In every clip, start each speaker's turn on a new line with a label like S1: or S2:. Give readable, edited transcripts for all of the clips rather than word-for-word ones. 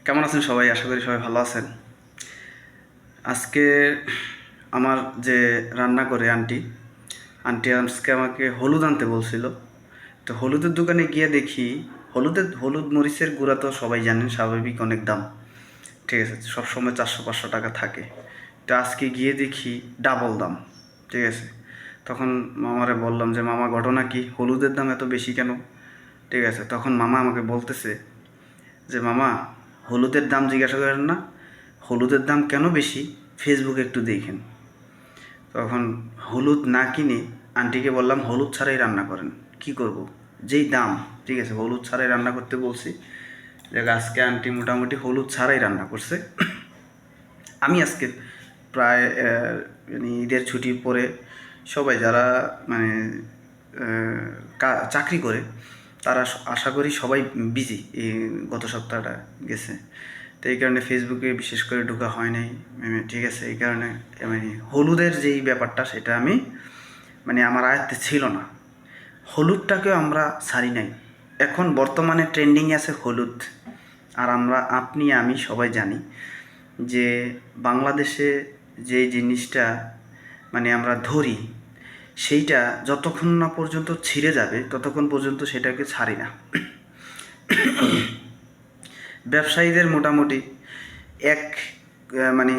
S1: কেমন আছেন সবাই? আশা করি সবাই ভালো আছেন। আজকে আমার যে রান্না করে আন্টি আন্টি আজকে আমাকে হলুদ আনতে বলছিল। তো হলুদের দোকানে গিয়ে দেখি হলুদ মরিচের গুঁড়া তো সবাই জানেন স্বাভাবিক অনেক দাম, ঠিক আছে, সবসময় 400-500 টাকা থাকে। তো আজকে গিয়ে দেখি ডাবল দাম, ঠিক আছে। তখন মামারে বললাম যে মামা ঘটনা কি, হলুদের দাম এত বেশি কেন? ঠিক আছে, তখন মামা আমাকে বলতেছে যে মামা, হলুদের দাম জিজ্ঞাসা করেন না, হলুদের দাম কেন বেশি ফেসবুকে একটু দেখেন। তখন হলুদ না কিনে আন্টিকে বললাম হলুদ ছাড়াই রান্না করেন। কি করব, যেই দাম, ঠিক আছে, হলুদ ছাড়াই রান্না করতে বলছি। দেখ আজকে আন্টি মোটামুটি হলুদ ছাড়াই রান্না করছে। আমি আজকে প্রায় মানে ঈদের ছুটির পরে সবাই যারা মানে চাকরি করে তারা আশা করি সবাই বিজি, এই গত সপ্তাহটা গেছে। তো এই কারণে ফেসবুকে বিশেষ করে ঢোকা হয় নাই, ঠিক আছে। এই কারণে মানে হলুদের যেই ব্যাপারটা সেটা আমি মানে আমার আয়ত্তে ছিল না। হলুদটাকেও আমরা ছাড়ি নাই। এখন বর্তমানে ট্রেন্ডিং আছে হলুদ। আর আপনি আমি সবাই জানি যে বাংলাদেশে যে জিনিসটা মানে আমরা ধরি সেইটা যতক্ষণ না পর্যন্ত ছিঁড়ে যাবে ততক্ষণ পর্যন্ত সেটাকে ছাড়ি না। ব্যবসায়ীদের মোটামুটি এক মানে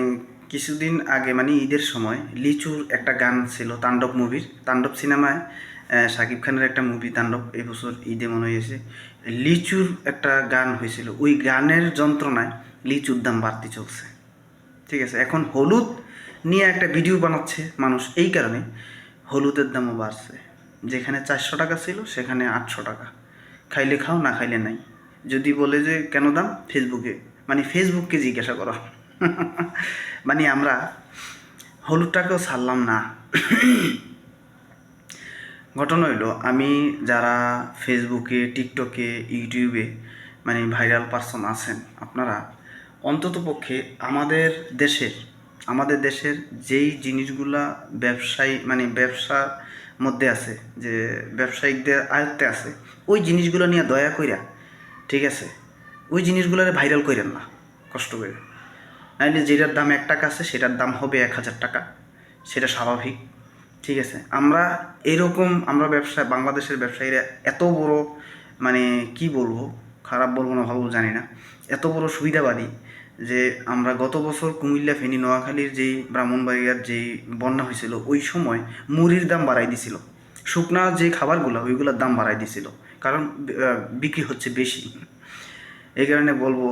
S1: কিছুদিন আগে মানে ঈদের সময় লিচুর একটা গান ছিল তাণ্ডব মুভির, তাণ্ডব সিনেমায় শাকিব খানের একটা মুভি তাণ্ডব, এই বছর ঈদে মনে হয়েছে, লিচুর একটা গান হয়েছিল। ওই গানের যন্ত্রণায় লিচুর দাম বাড়তি চলছে, ঠিক আছে। এখন হলুদ নিয়ে একটা ভিডিও বানাচ্ছে মানুষ, এই কারণে হলুদের দামও বাড়ছে। যেখানে 400 টাকা ছিল সেখানে 800 টাকা। খাইলে খাও, না খাইলে নাই। যদি বলে যে কেন দাম, মানে ফেসবুককে জিজ্ঞাসা করো। মানে আমরা হলুদটাকেও ছাড়লাম না। ঘটনা হইলো, আমি যারা ফেসবুকে, টিকটকে, ইউটিউবে মানে ভাইরাল পারসন আছেন, আপনারা অন্ততপক্ষে আমাদের দেশের যেই জিনিসগুলা মানে ব্যবসার মধ্যে আছে, যে ব্যবসায়িকদের আয়ত্তে আছে, ওই জিনিসগুলো নিয়ে দয়া কইরা, ঠিক আছে, ওই জিনিসগুলোরে ভাইরাল কইরেন না কষ্ট করে। নাইলে যেটার দাম 1 টাকা আছে সেটার দাম হবে 1000 টাকা, সেটা স্বাভাবিক, ঠিক আছে। আমরা বাংলাদেশের ব্যবসায়ীরা এত বড়, মানে কি বলবো, খারাপ বলবো না ভালো জানি না, এত বড় সুবিধাবাদী যে আমরা গত বছর কুমিল্লা, ফেনী, নোয়াখালীর যেই ব্রাহ্মণবাড়িয়ার যেই বন্যা হয়েছিল ওই সময় মুড়ির দাম বাড়াই দিছিল, শুকনা যে খাবারগুলো ওইগুলোর দাম বাড়াই দিছিল, কারণ বিক্রি হচ্ছে বেশি। এই কারণে বলবো